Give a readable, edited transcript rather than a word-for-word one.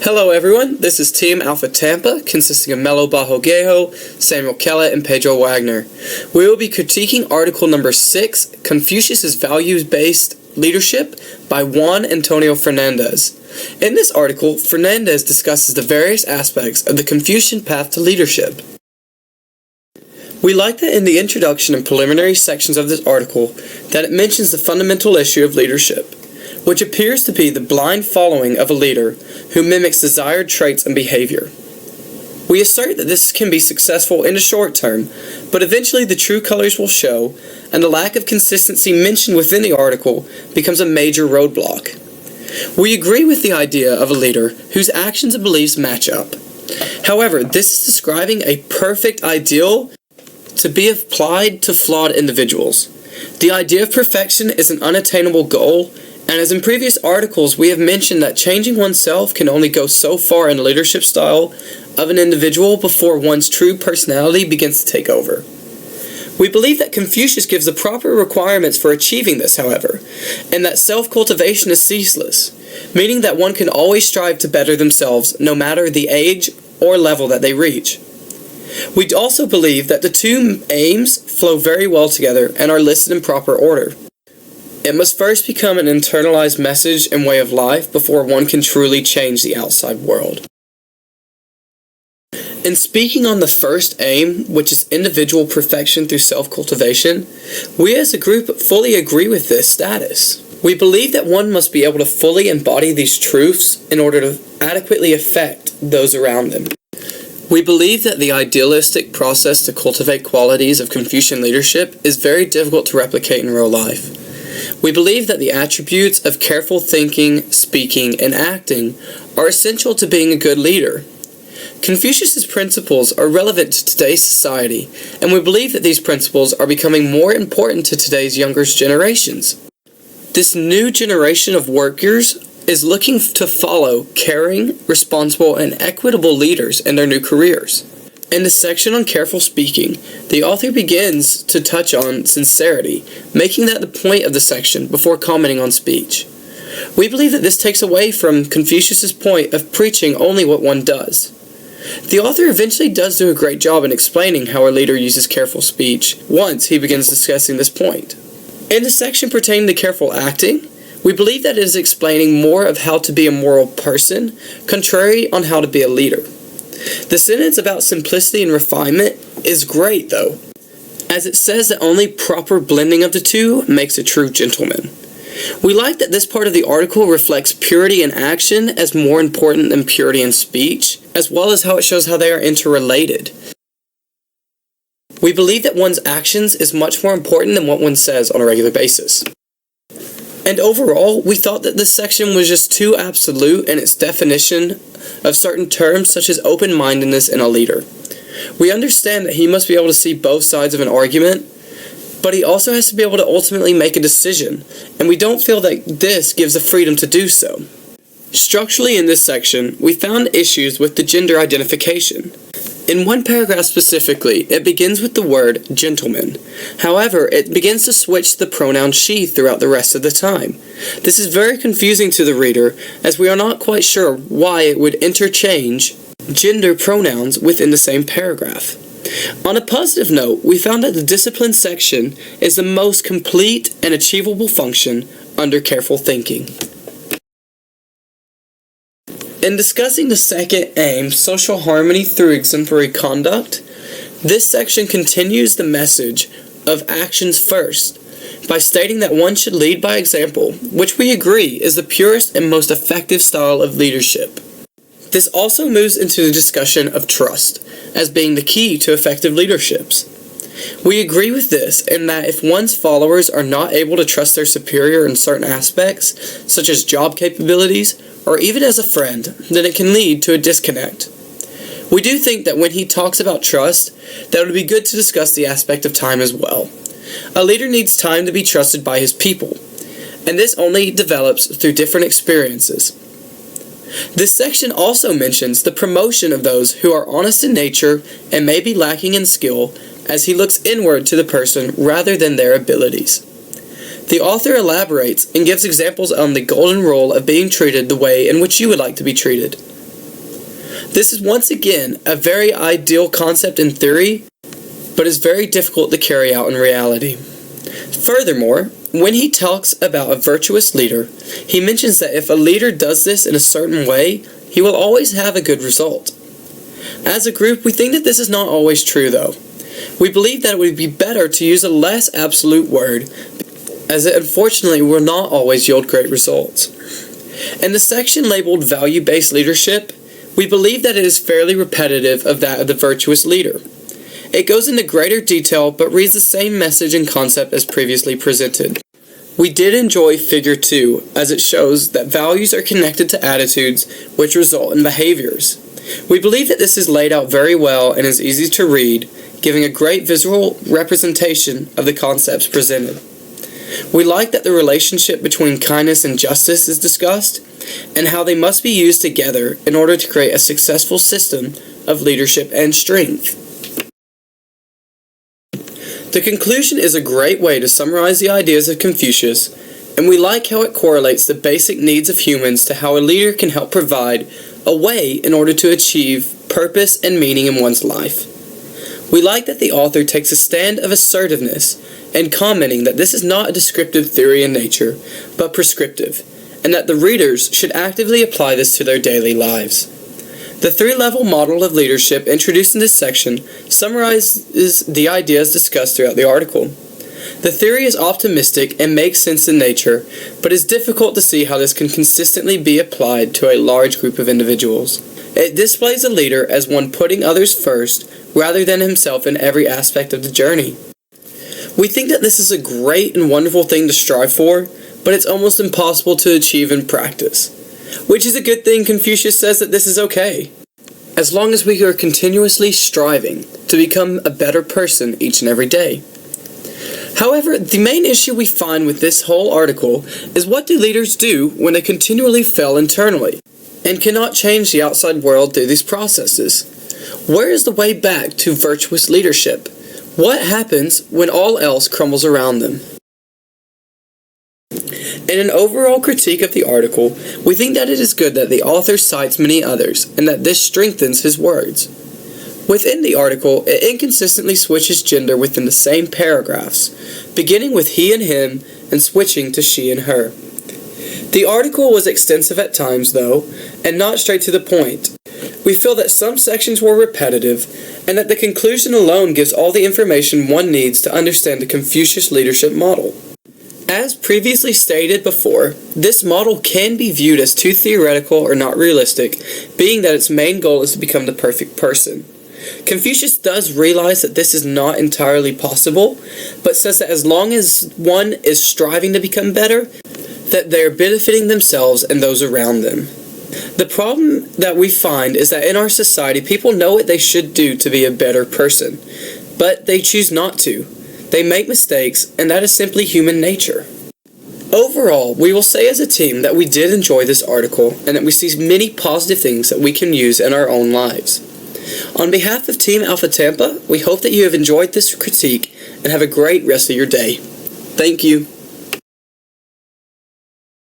Hello everyone, this is Team Alpha Tampa, consisting of Melo Bajo-Gejo, Samuel Kellett, and Pedro Wagner. We will be critiquing article number 6, Confucius' Values-Based Leadership by Juan Antonio Fernandez. In this article, Fernandez discusses the various aspects of the Confucian path to leadership. We like that in the introduction and preliminary sections of this article that it mentions the fundamental issue of leadership, which appears to be the blind following of a leader who mimics desired traits and behavior. We assert that this can be successful in the short term, but eventually the true colors will show, and the lack of consistency mentioned within the article becomes a major roadblock. We agree with the idea of a leader whose actions and beliefs match up. However, this is describing a perfect ideal to be applied to flawed individuals. The idea of perfection is an unattainable goal, and as in previous articles, we have mentioned that changing oneself can only go so far in the leadership style of an individual before one's true personality begins to take over. We believe that Confucius gives the proper requirements for achieving this, however, and that self-cultivation is ceaseless, meaning that one can always strive to better themselves no matter the age or level that they reach. We also believe that the two aims flow very well together and are listed in proper order. It must first become an internalized message and way of life before one can truly change the outside world. In speaking on the first aim, which is individual perfection through self-cultivation, we as a group fully agree with this status. We believe that one must be able to fully embody these truths in order to adequately affect those around them. We believe that the idealistic process to cultivate qualities of Confucian leadership is very difficult to replicate in real life. We believe that the attributes of careful thinking, speaking, and acting are essential to being a good leader. Confucius's principles are relevant to today's society, and we believe that these principles are becoming more important to today's younger generations. This new generation of workers is looking to follow caring, responsible, and equitable leaders in their new careers. In the section on careful speaking, the author begins to touch on sincerity, making that the point of the section before commenting on speech. We believe that this takes away from Confucius's point of preaching only what one does. The author eventually does do a great job in explaining how a leader uses careful speech once he begins discussing this point. In the section pertaining to careful acting, we believe that it is explaining more of how to be a moral person, contrary on how to be a leader. The sentence about simplicity and refinement is great, though, as it says that only proper blending of the two makes a true gentleman. We like that this part of the article reflects purity in action as more important than purity in speech, as well as how it shows how they are interrelated. We believe that one's actions is much more important than what one says on a regular basis. And overall, we thought that this section was just too absolute in its definition of certain terms such as open-mindedness in a leader. We understand that he must be able to see both sides of an argument, but he also has to be able to ultimately make a decision, and we don't feel that this gives the freedom to do so. Structurally in this section, we found issues with the gender identification. In one paragraph specifically, it begins with the word gentleman. However, it begins to switch the pronoun she throughout the rest of the time. This is very confusing to the reader, as we are not quite sure why it would interchange gender pronouns within the same paragraph. On a positive note, we found that the discipline section is the most complete and achievable function under careful thinking. In discussing the second aim, social harmony through exemplary conduct, this section continues the message of actions first by stating that one should lead by example, which we agree is the purest and most effective style of leadership. This also moves into the discussion of trust as being the key to effective leaderships. We agree with this in that if one's followers are not able to trust their superior in certain aspects, such as job capabilities, or even as a friend, then it can lead to a disconnect. We do think that when he talks about trust, that it would be good to discuss the aspect of time as well. A leader needs time to be trusted by his people, and this only develops through different experiences. This section also mentions the promotion of those who are honest in nature and may be lacking in skill, as he looks inward to the person rather than their abilities. The author elaborates and gives examples on the golden rule of being treated the way in which you would like to be treated. This is once again a very ideal concept in theory, but is very difficult to carry out in reality. Furthermore, when he talks about a virtuous leader, he mentions that if a leader does this in a certain way, he will always have a good result. As a group, we think that this is not always true though. We believe that it would be better to use a less absolute word, as it unfortunately will not always yield great results. In the section labeled value-based leadership, we believe that it is fairly repetitive of that of the virtuous leader. It goes into greater detail but reads the same message and concept as previously presented. We did enjoy Figure 2 as it shows that values are connected to attitudes which result in behaviors. We believe that this is laid out very well and is easy to read, giving a great visual representation of the concepts presented. We like that the relationship between kindness and justice is discussed, and how they must be used together in order to create a successful system of leadership and strength. The conclusion is a great way to summarize the ideas of Confucius, and we like how it correlates the basic needs of humans to how a leader can help provide a way in order to achieve purpose and meaning in one's life. We like that the author takes a stand of assertiveness and commenting that this is not a descriptive theory in nature, but prescriptive, and that the readers should actively apply this to their daily lives. The three-level model of leadership introduced in this section summarizes the ideas discussed throughout the article. The theory is optimistic and makes sense in nature, but is difficult to see how this can consistently be applied to a large group of individuals. It displays a leader as one putting others first rather than himself in every aspect of the journey. We think that this is a great and wonderful thing to strive for, but it's almost impossible to achieve in practice. Which is a good thing. Confucius says that this is okay, as long as we are continuously striving to become a better person each and every day. However, the main issue we find with this whole article is what do leaders do when they continually fail internally and cannot change the outside world through these processes? Where is the way back to virtuous leadership? What happens when all else crumbles around them? In an overall critique of the article, we think that it is good that the author cites many others, and that this strengthens his words. Within the article, it inconsistently switches gender within the same paragraphs, beginning with he and him, and switching to she and her. The article was extensive at times, though, and not straight to the point. We feel that some sections were repetitive, and that the conclusion alone gives all the information one needs to understand the Confucius leadership model. As previously stated before, this model can be viewed as too theoretical or not realistic, being that its main goal is to become the perfect person. Confucius does realize that this is not entirely possible, but says that as long as one is striving to become better, that they are benefiting themselves and those around them. The problem that we find is that in our society, people know what they should do to be a better person, but they choose not to. They make mistakes, and that is simply human nature. Overall, we will say as a team that we did enjoy this article, and that we see many positive things that we can use in our own lives. On behalf of Team Alpha Tampa, we hope that you have enjoyed this critique, and have a great rest of your day. Thank you.